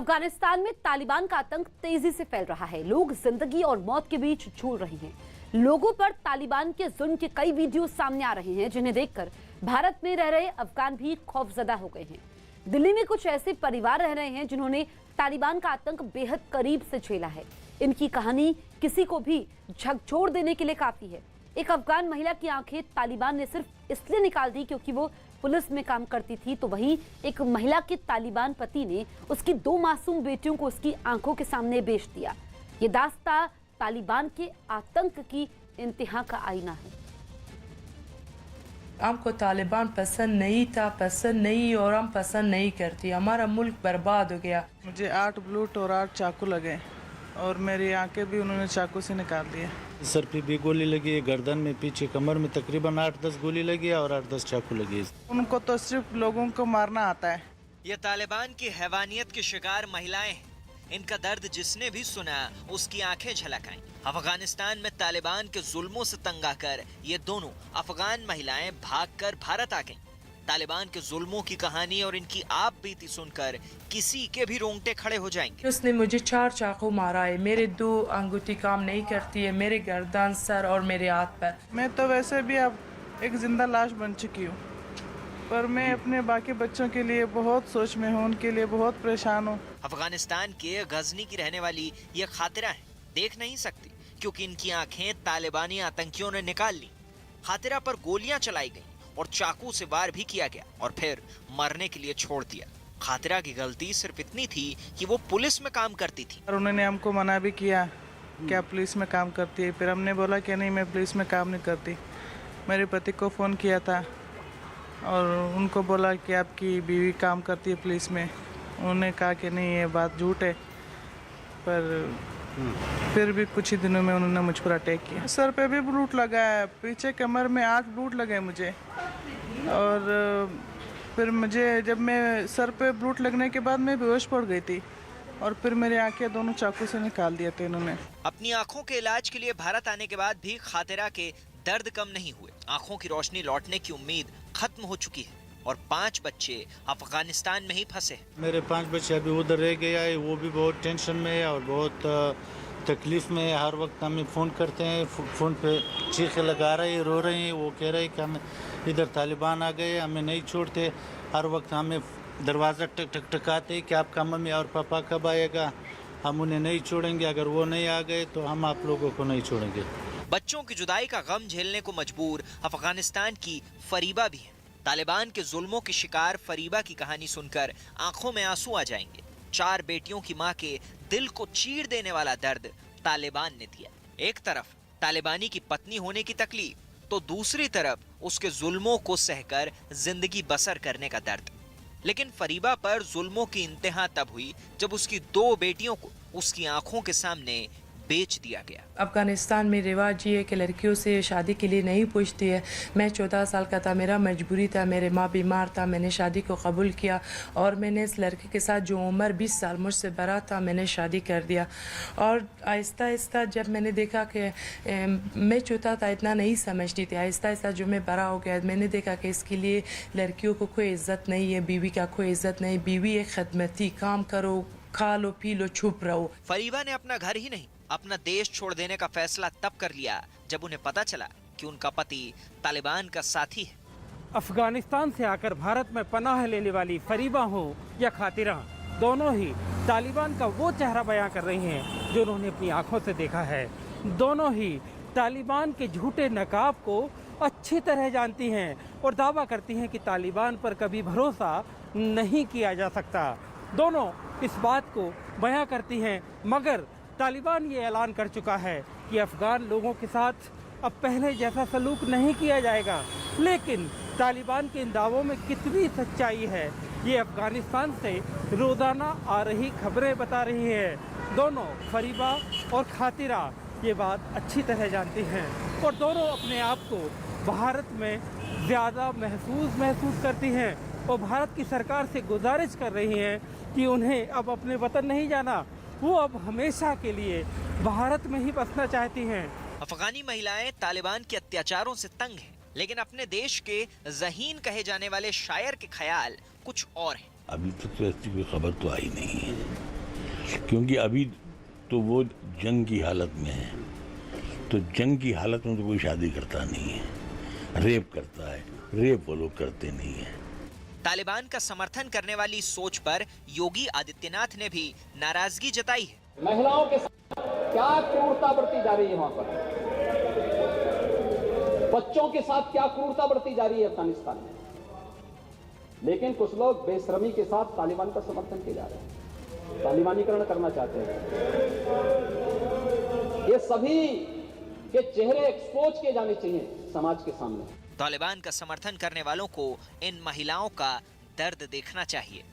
अफगानिस्तान में तालिबान का आतंक तेजी से फैल रहा है। लोग जिंदगी और मौत के बीच झूल रहे हैं। लोगों पर तालिबान के जुल्म के कई वीडियो सामने आ रहे हैं, जिन्हें देखकर भारत में रह रहे अफगान भी खौफजदा हो गए हैं। दिल्ली में कुछ ऐसे परिवार रह रहे हैं जिन्होंने तालिबान का आतंक बेहद करीब से झेला है। इनकी कहानी किसी को भी झकझोर देने के लिए काफी है। एक अफगान महिला की आंखें तालिबान ने सिर्फ इसलिए निकाल दी क्योंकि वो पुलिस में काम करती थी, तो वहीं एक महिला के तालिबान पति ने उसकी 2 मासूम बेटियों को उसकी आंखों के सामने बेच दिया। ये दास्तां तालिबान के आतंक की इंतहा का आईना है। हमको तालिबान पसंद नहीं था, पसंद नहीं और हम पसंद नहीं करती। हमारा मुल्क बर्बाद हो गया। मुझे 8 ब्लूट और 8 चाकू लगे और मेरी आंखें भी उन्होंने चाकू से निकाल दिए। सर पे भी गोली लगी है, गर्दन में, पीछे कमर में तकरीबन 8-10 गोली लगी है और 8-10 चाकू लगी है। उनको तो सिर्फ लोगों को मारना आता है। ये तालिबान की हैवानियत की शिकार महिलाएं हैं। इनका दर्द जिसने भी सुना उसकी आंखें झलक आईं। अफगानिस्तान में तालिबान के जुल्मों से तंग आकर ये दोनों अफगान महिलाएं भागकर भारत आ गईं। तालिबान के जुल्मों की कहानी और इनकी आप बीती सुनकर किसी के भी रोंगटे खड़े हो जाएंगे। उसने मुझे 4 चाकू मारा है। मेरे 2 अंगूठी काम नहीं करती है, मेरे गर्दन, सर और मेरे हाथ पर। मैं तो वैसे भी अब एक जिंदा लाश बन चुकी हूँ, पर मैं अपने बाकी बच्चों के लिए बहुत सोच में हूँ, उनके लिए बहुत परेशान हूँ। अफगानिस्तान के गजनी की रहने वाली ये खातिरा है, देख नहीं सकती क्योंकि इनकी आंखें तालिबानी आतंकियों ने निकाल ली। खातिरा पर गोलियां चलाई गईं और चाकू से वार भी किया गया और फिर मरने के लिए छोड़ दिया। खातिरा की गलती सिर्फ इतनी थी कि वो पुलिस में काम करती थी और उन्होंने हमको मना भी किया कि आप पुलिस में काम करती है। फिर हमने बोला कि नहीं, मैं पुलिस में काम नहीं करती। मेरे पति को फ़ोन किया था और उनको बोला कि आपकी बीवी काम करती है पुलिस में। उन्होंने कहा कि नहीं, ये बात झूठ है। पर फिर भी कुछ ही दिनों में उन्होंने मुझ पर अटैक किया। सर पे भी ब्लूट लगा है, पीछे कमर में 8 ब्लूट लगे मुझे। और फिर मुझे जब मैं सर पे ब्लूट लगने के बाद मैं बेहोश पड़ गई थी और फिर मेरी आंखें दोनों चाकू से निकाल दिए थे इन्होंने। अपनी आंखों के इलाज के लिए भारत आने के बाद भी खातिरा के दर्द कम नहीं हुए। आंखों की रोशनी लौटने की उम्मीद खत्म हो चुकी है और 5 बच्चे अफगानिस्तान में ही फंसे हैं। मेरे 5 बच्चे अभी उधर रह गया है, वो भी बहुत टेंशन में है और बहुत तकलीफ में है। हर वक्त हमें फ़ोन करते हैं, फ़ोन पे चीखें लगा रहे हैं, रो रहे हैं। वो कह रहे हैं कि हमें इधर तालिबान आ गए, हमें नहीं छोड़ते। हर वक्त हमें दरवाज़ा टकटकाते कि आपका मम्मी और पापा कब आएगा, हम उन्हें नहीं छोड़ेंगे। अगर वो नहीं आ गए तो हम आप लोगों को नहीं छोड़ेंगे। बच्चों की जुदाई का गम झेलने को मजबूर अफगानिस्तान की फरीबा भी है। तालिबान के जुल्मों की शिकार फरीबा की कहानी सुनकर आंखों में आंसू आ जाएंगे। 4 बेटियों की मां के दिल को चीर देने वाला दर्द तालिबान ने दिया। एक तरफ तालिबानी की पत्नी होने की तकलीफ, तो दूसरी तरफ उसके जुल्मों को सहकर जिंदगी बसर करने का दर्द। लेकिन फरीबा पर जुल्मों की इंतहा तब हुई जब उसकी 2 बेटियों को उसकी आंखों के सामने बेच दिया गया। अफगानिस्तान में रिवाज ये है कि लड़कियों से शादी के लिए नहीं पूछती है। मैं 14 साल का था, मेरा मजबूरी था, मेरे माँ बीमार था, मैंने शादी को कबूल किया और मैंने इस लड़के के साथ जो उम्र 20 साल मुझसे बड़ा था, मैंने शादी कर दिया। और आहिस्ता आहिस्ता जब मैंने देखा कि मैं छोटा था, इतना नहीं समझती थी, आहिस्ता आहिस्ता जो मैं बड़ा हो गया, मैंने देखा कि इसके लिए लड़कियों को कोई इज्जत नहीं है, बीवी का कोई इज्जत नहीं। बीवी एक खदमती, काम करो, खा लो, पी लो, चुप रहो। फरीबा ने अपना घर ही नहीं, अपना देश छोड़ देने का फैसला तब कर लिया जब उन्हें पता चला कि उनका पति तालिबान का साथी है। अफगानिस्तान से आकर भारत में पनाह लेने वाली फरीबा हो या खातिरा, दोनों ही तालिबान का वो चेहरा बयां कर रही हैं जो उन्होंने अपनी आंखों से देखा है। दोनों ही तालिबान के झूठे नकाब को अच्छी तरह जानती हैं और दावा करती हैं कि तालिबान पर कभी भरोसा नहीं किया जा सकता। दोनों इस बात को बयां करती हैं, मगर तालिबान ये ऐलान कर चुका है कि अफगान लोगों के साथ अब पहले जैसा सलूक नहीं किया जाएगा। लेकिन तालिबान के इन दावों में कितनी सच्चाई है, ये अफगानिस्तान से रोज़ाना आ रही खबरें बता रही हैं। दोनों फरीबा और खातिरा ये बात अच्छी तरह जानती हैं और दोनों अपने आप को भारत में ज़्यादा महसूस करती हैं और भारत की सरकार से गुजारिश कर रही हैं कि उन्हें अब अपने वतन नहीं जाना, वो अब हमेशा के लिए भारत में ही बसना चाहती हैं। अफगानी महिलाएं तालिबान के अत्याचारों से तंग हैं, लेकिन अपने देश के ज़हीन कहे जाने वाले शायर के ख्याल कुछ और हैं। अभी तक तो ऐसी कोई खबर तो आई नहीं है। क्योंकि अभी तो वो जंग की हालत में है, तो जंग की हालत में तो कोई शादी करता नहीं है, रेप करता है, रेप वो लोग करते नहीं है। तालिबान का समर्थन करने वाली सोच पर योगी आदित्यनाथ ने भी नाराजगी जताई है। महिलाओं के साथ क्या क्रूरता बरती जा रही है वहां पर, बच्चों के साथ क्या क्रूरता बरती जा रही है अफगानिस्तान में, लेकिन कुछ लोग बेशर्मी के साथ तालिबान का समर्थन किए जा रहे हैं, तालिबानीकरण करना चाहते हैं। ये सभी के चेहरे एक्सपोज किए जाने चाहिए समाज के सामने। तालिबान का समर्थन करने वालों को इन महिलाओं का दर्द देखना चाहिए।